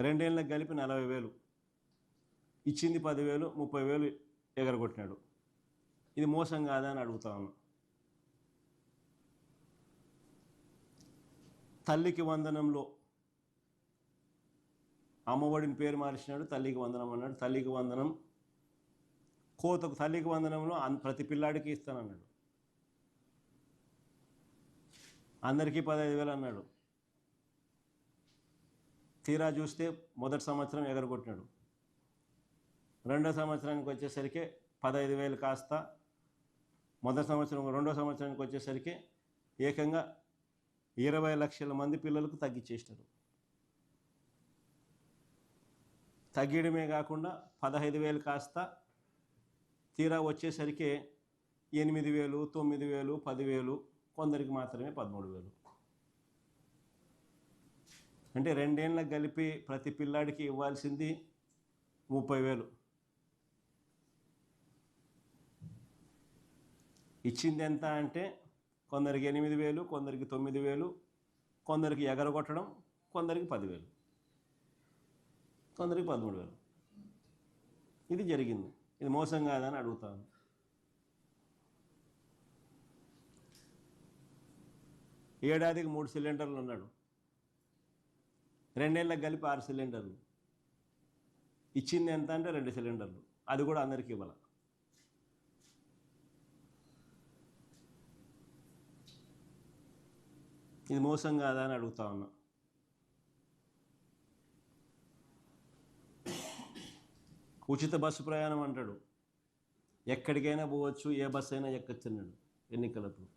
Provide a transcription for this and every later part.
రెండేళ్ళకి కలిపి 40,000, ఇచ్చింది 10,000, 30,000 ఎగరగొట్టినాడు. ఇది మోసం కాదా అని అడుగుతా ఉన్నా. తల్లికి వందనంలో అమ్మఒడిని పేరు మార్చినాడు, తల్లికి వందనం అన్నాడు. తల్లికి వందనం కోతకు తల్లికి వందనంలో ప్రతి పిల్లాడికి ఇస్తానన్నాడు. అందరికీ 15,000 అన్నాడు. తీరా చూస్తే మొదటి సంవత్సరం ఎగరగొట్టినాడు. రెండో సంవత్సరానికి వచ్చేసరికి 15,000 కాస్త రెండో సంవత్సరానికి వచ్చేసరికి ఏకంగా 20 లక్షల మంది పిల్లలకు తగ్గించేసినారు. తగ్గడమే కాకుండా 15,000 కాస్త తీరా వచ్చేసరికి 8,000, 9,000, 10,000, కొందరికి మాత్రమే 13,000. అంటే రెండేళ్ళకి కలిపి ప్రతి పిల్లాడికి ఇవ్వాల్సింది 30,000. ఇచ్చింది ఎంత అంటే కొందరికి 8,000, కొందరికి 9,000, కొందరికి ఎగరగొట్టడం, కొందరికి 10,000, కొందరికి 13,000. ఇది జరిగింది. ఇది మోసం కాదని అడుగుతాను. ఏడాదికి 3 సిలిండర్లు ఉన్నాడు. రెండేళ్ళకి కలిపి 6 సిలిండర్లు. ఇచ్చింది ఎంత అంటే 2 సిలిండర్లు. అది కూడా అందరికీ ఇవ్వాలి. ఇది మోసం కాదా అని అడుగుతా ఉన్నా. ఉచిత బస్సు ప్రయాణం అంటాడు. ఎక్కడికైనా పోవచ్చు, ఏ బస్సు అయినా ఎక్కొచ్చు అన్నాడు ఎన్నికలప్పుడు.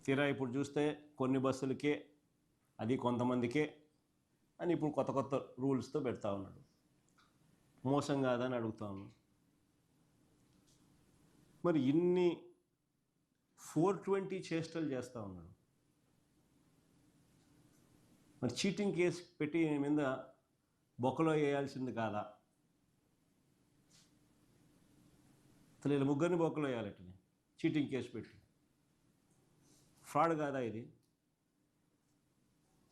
తీరా ఇప్పుడు చూస్తే కొన్ని బస్సులకే, అది కొంతమందికే అని ఇప్పుడు కొత్త కొత్త రూల్స్తో పెడతా ఉన్నాడు. మోసం కాదని అడుగుతా ఉన్నాను. మరి ఇన్ని 420 చేష్టలు చేస్తూ ఉన్నాడు. మరి చీటింగ్ కేసు పెట్టి మీద బొక్కలో వేయాల్సింది కాదా? అసలు వీళ్ళు ముగ్గురిని బొక్కలో వేయాలటనే చీటింగ్ కేసు పెట్టి. ఫ్రాడ్ కాదా ఇది?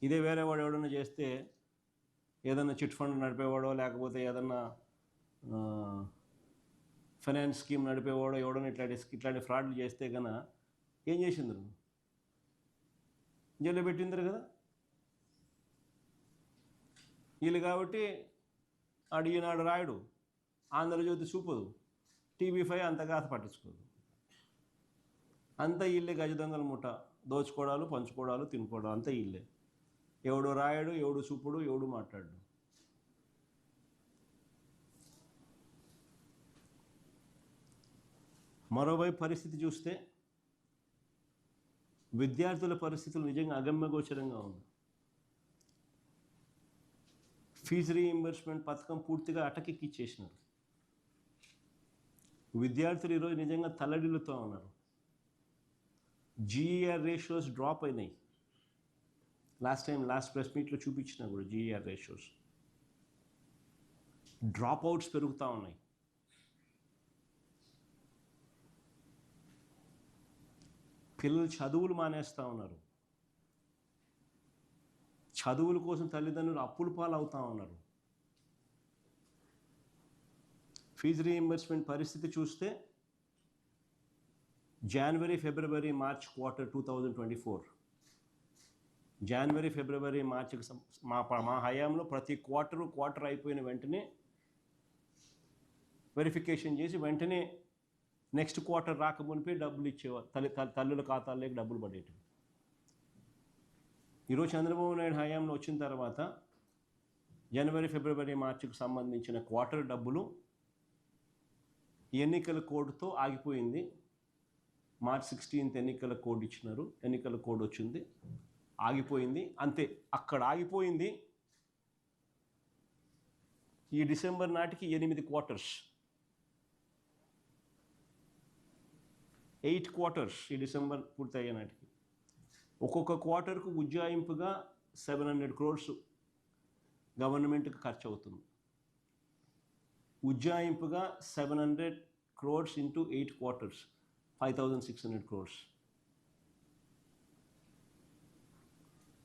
ఇదే వేరే వాడు ఎవడన్నా చేస్తే, ఏదన్నా చిట్ ఫండ్ నడిపేవాడో లేకపోతే ఏదన్నా ఫైనాన్స్ స్కీమ్ నడిపేవాడో ఎవడన్నా ఇట్లాంటి ఫ్రాడ్లు చేస్తే కన్నా ఏం చేసిందరు? జైల్లో పెట్టిందరు కదా వీళ్ళు. కాబట్టి ఈనాడు రాయడు, ఆంధ్రజ్యోతి చూపదు, TV5 అంతగా పట్టించుకోదు. అంతా ఇల్లే గజ దొంగల ముఠ. దోచుకోవడాలు, పంచుకోవడాలు, తినుకోవడాలు అంతా ఇల్లే. ఎవడు రాయడు, ఎవడు చూపుడు, ఎవడు మాట్లాడు. మరోవైపు పరిస్థితి చూస్తే విద్యార్థుల పరిస్థితులు నిజంగా అగమ్యగోచరంగా ఉంది. ఫీజు రీయింబర్స్మెంట్ పథకం పూర్తిగా అటకెక్కిచ్చేసినారు. విద్యార్థులు ఈరోజు నిజంగా తల్లడిల్లుతూ ఉన్నారు. GER రేషియోస్ డ్రాప్ అయినాయి. లాస్ట్ ప్రెస్ మీట్లో చూపించినా కూడా GER రేషియోస్. డ్రాప్ అవుట్స్ పెరుగుతూ ఉన్నాయి. పిల్లలు చదువులు మానేస్తూ ఉన్నారు. చదువుల కోసం తల్లిదండ్రులు అప్పుల పాలు అవుతూ ఉన్నారు. ఫీజు రీయింబర్స్మెంట్ పరిస్థితి చూస్తే జనవరి, ఫిబ్రవరి, మార్చ్ క్వార్టర్ 2024, జనవరి, ఫిబ్రవరి, మార్చికి మా హయాంలో ప్రతి క్వార్టర్ అయిపోయిన వెంటనే వెరిఫికేషన్ చేసి వెంటనే నెక్స్ట్ క్వార్టర్ రాకమునిపే డబ్బులు ఇచ్చేవారు. తల్లుల ఖాతాల్లోకి డబ్బులు పడేటివి. ఈరోజు చంద్రబాబు నాయుడు హయాంలో వచ్చిన తర్వాత జనవరి, ఫిబ్రవరి, మార్చికి సంబంధించిన క్వార్టర్ డబ్బులు ఎన్నికల కోడ్తో ఆగిపోయింది. మార్చ్ 16 ఎన్నికల కోడ్ ఇచ్చినారు. ఎన్నికల కోడ్ వచ్చింది, ఆగిపోయింది. అంతే, అక్కడ ఆగిపోయింది. ఈ డిసెంబర్ నాటికి 8 క్వార్టర్స్, 8 క్వార్టర్స్ ఈ డిసెంబర్ పూర్తయ్యే నాటికి. ఒక్కొక్క క్వార్టర్కు ఉజ్జాయింపుగా 700 crores గవర్నమెంట్కి ఖర్చు అవుతుంది. ఉజ్జాయింపుగా 700 crores into 8 quarters, 5,600 crores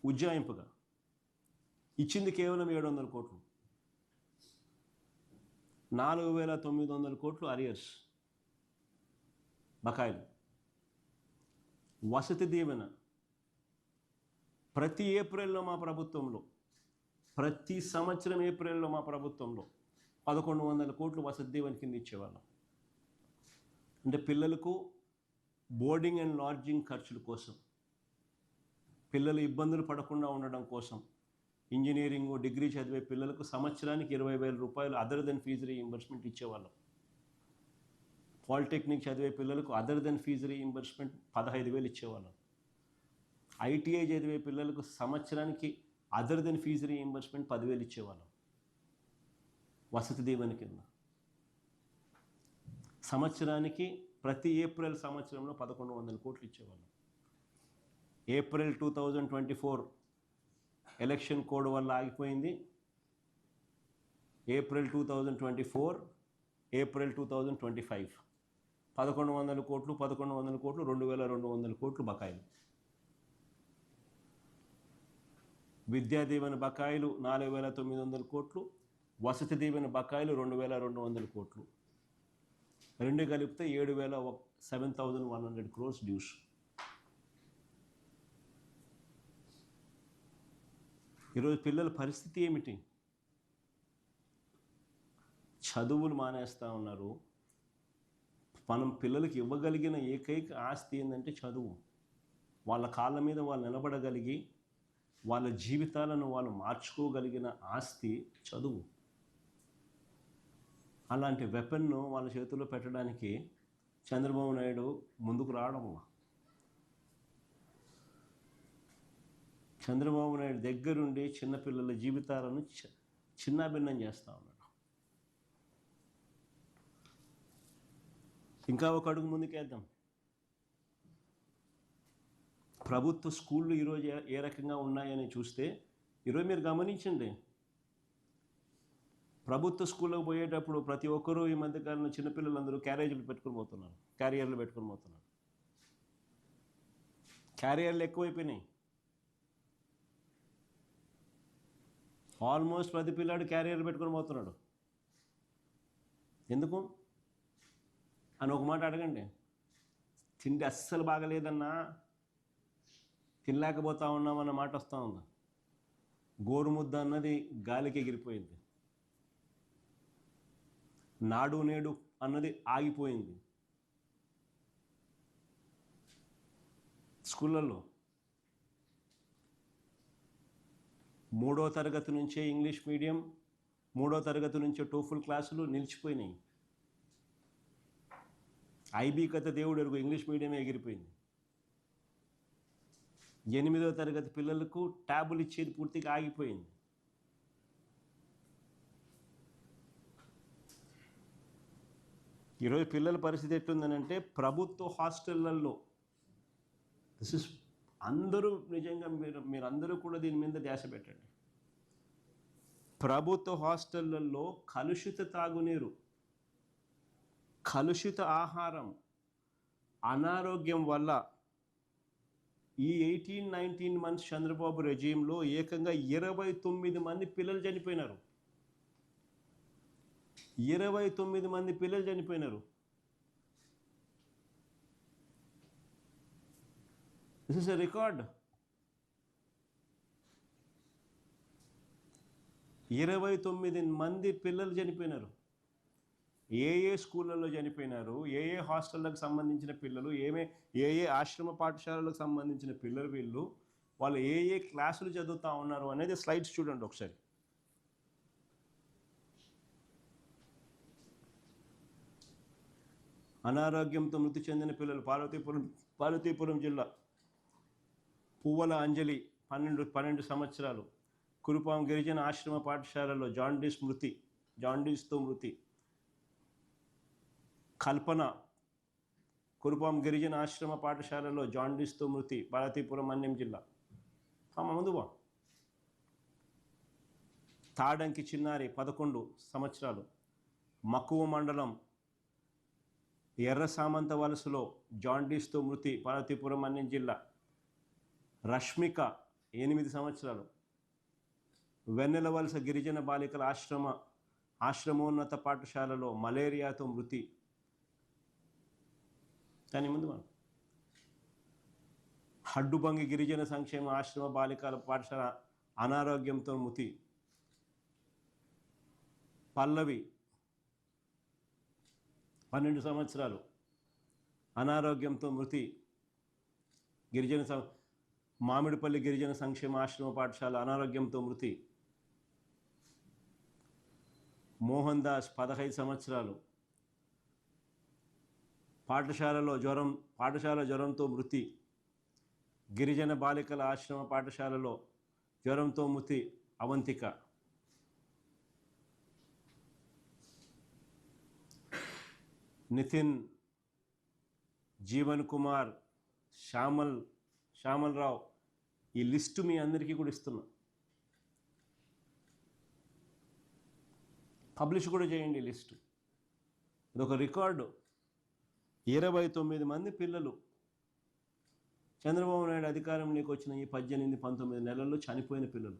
ఉజ్జాయింపుగా. ఇచ్చింది కేవలం 700 కోట్లు. 4,900 కోట్లు అరియర్స్ బకాయిలు. వసతి దీవెన ప్రతి ఏప్రిల్లో మా ప్రభుత్వంలో, ప్రతి సంవత్సరం ఏప్రిల్లో మా ప్రభుత్వంలో 1,100 కోట్లు వసతి దీవెన కింద ఇచ్చేవాళ్ళం. అంటే పిల్లలకు బోర్డింగ్ అండ్ లాడ్జింగ్ ఖర్చుల కోసం, పిల్లలు ఇబ్బందులు పడకుండా ఉండడం కోసం, ఇంజనీరింగ్ డిగ్రీ చదివే పిల్లలకు సంవత్సరానికి 20,000 రూపాయలు అదర్ దెన్ ఫీజు రీయింబర్స్మెంట్ ఇచ్చేవాళ్ళం. పాలిటెక్నిక్ చదివే పిల్లలకు అదర్ దెన్ ఫీజు రీయింబర్స్మెంట్ 15,000 ఇచ్చేవాళ్ళం. ఐటీఐ చదివే పిల్లలకు సంవత్సరానికి అదర్ దెన్ ఫీజు రీయింబర్స్మెంట్ 10,000 ఇచ్చేవాళ్ళం వసతి దీవెన కింద. సంవత్సరానికి ప్రతి ఏప్రిల్ సంవత్సరంలో 1,100 కోట్లు ఇచ్చేవాళ్ళం. ఏప్రిల్ 2024 ఎలక్షన్ కోడ్ వల్ల ఆగిపోయింది. ఏప్రిల్ 2024, ఏప్రిల్ 2025 1,100 కోట్లు, 2,200 కోట్లు బకాయిలు. విద్యా దీవెన బకాయిలు 4,900 కోట్లు, వసతి దీవెన బకాయిలు 2,200 కోట్లు. రెండు కలిపితే 7,100 crores డ్యూస్. ఈరోజు పిల్లల పరిస్థితి ఏమిటి? చదువులు మానేస్తూ ఉన్నారు. మనం పిల్లలకి ఇవ్వగలిగిన ఏకైక ఆస్తి ఏంటంటే చదువు. వాళ్ళ కాళ్ళ మీద వాళ్ళు నిలబడగలిగి వాళ్ళ జీవితాలను వాళ్ళు మార్చుకోగలిగిన ఆస్తి చదువు. అలాంటి వెపన్ను వాళ్ళ చేతుల్లో పెట్టడానికి చంద్రబాబు నాయుడు ముందుకు రావడం, చంద్రబాబు నాయుడు దగ్గరుండి చిన్నపిల్లల జీవితాలను చిన్నాభిన్నం చేస్తూ ఉన్నాడు. ఇంకా ఒక అడుగు ముందుకేద్దాం. ప్రభుత్వ స్కూళ్ళు ఈరోజు ఏ రకంగా ఉన్నాయని చూస్తే, ఈరోజు మీరు గమనించండి, ప్రభుత్వ స్కూల్లోకి పోయేటప్పుడు ప్రతి ఒక్కరూ ఈ మధ్యకాలంలో చిన్నపిల్లలందరూ క్యారియర్లు పెట్టుకుని పోతున్నారు. క్యారియర్లు ఎక్కువైపోయినాయి. ఆల్మోస్ట్ ప్రతి పిల్లాడు క్యారియర్ పెట్టుకొని పోతున్నాడు. ఎందుకు అని ఒక మాట అడగండి. తిండి అస్సలు బాగలేదన్నా, తినలేకపోతా ఉన్నామన్న మాట వస్తూ ఉందా? గోరుముద్ద అన్నది గాలికి ఎగిరిపోయింది. నాడు నేడు అన్నది ఆగిపోయింది. స్కూళ్ళల్లో 3వ తరగతి నుంచే ఇంగ్లీష్ మీడియం, 3వ తరగతి నుంచే టోఫుల్ క్లాసులు నిలిచిపోయినాయి. ఐబీ కథ దేవుడు ఎరుగు, ఇంగ్లీష్ మీడియమే ఎగిరిపోయింది. 8వ తరగతి పిల్లలకు ట్యాబులు ఇచ్చేది పూర్తిగా ఆగిపోయింది. ఈరోజు పిల్లల పరిస్థితి ఎట్లుందనంటే, ప్రభుత్వ హాస్టళ్లలో అందరూ నిజంగా మీరందరూ కూడా దీని మీద ధ్యాస పెట్టండి. ప్రభుత్వ హాస్టళ్లలో కలుషిత తాగునీరు, కలుషిత ఆహారం, అనారోగ్యం వల్ల ఈ 18-19 months చంద్రబాబు రెజీమ్లో ఏకంగా 29 మంది పిల్లలు చనిపోయినారు. 29 మంది పిల్లలు చనిపోయినారు. This is a record. 29 మంది పిల్లలు చనిపోయినారు. ఏ స్కూళ్ళల్లో చనిపోయినారు, ఏ హాస్టళ్ళకు సంబంధించిన పిల్లలు, ఏ ఆశ్రమ పాఠశాలలకు సంబంధించిన పిల్లలు, వాళ్ళు ఏ క్లాసులు చదువుతూ ఉన్నారు అనేది స్లైడ్స్ చూడండి ఒకసారి. అనారోగ్యంతో మృతి చెందిన పిల్లలు పార్వతీపురం జిల్లా పువ్వల అంజలి 12 సంవత్సరాలు, కురుపాం గిరిజన ఆశ్రమ పాఠశాలలో జాండీస్తో మృతి. కల్పన కురుపాం గిరిజన ఆశ్రమ పాఠశాలలో జాండీస్తో మృతి, పార్వతీపురం మన్యం జిల్లా. ముందువా. తాడంకి చిన్నారి 11 సంవత్సరాలు, మక్కువ మండలం ఎర్ర సామంత వలసలో జాండీస్తో మృతి, పార్వతీపురం మన్యం జిల్లా. రష్మిక 8 సంవత్సరాలు, వెన్నెలవలస గిరిజన బాలికల ఆశ్రమోన్నత పాఠశాలలో మలేరియాతో మృతి. దాని ముందు మనం హడ్డుబంగి గిరిజన సంక్షేమ ఆశ్రమ బాలికల పాఠశాల అనారోగ్యంతో మృతి. పల్లవి 12 సంవత్సరాలు అనారోగ్యంతో మృతి. మామిడిపల్లి గిరిజన సంక్షేమ ఆశ్రమ పాఠశాల అనారోగ్యంతో మృతి. మోహన్ దాస్ 15 సంవత్సరాలు పాఠశాల జ్వరంతో మృతి. గిరిజన బాలికల ఆశ్రమ పాఠశాలలో జ్వరంతో మృతి అవంతిక. నితిన్, జీవన్ కుమార్, శ్యామల్ రావు, ఈ లిస్టు మీ అందరికీ కూడా ఇస్తున్నా. పబ్లిష్ కూడా చేయండి లిస్టు. ఇదొక రికార్డు. 29 మంది పిల్లలు చంద్రబాబు నాయుడు అధికారంలోకి వచ్చిన ఈ 18-19 నెలల్లో చనిపోయిన పిల్లలు.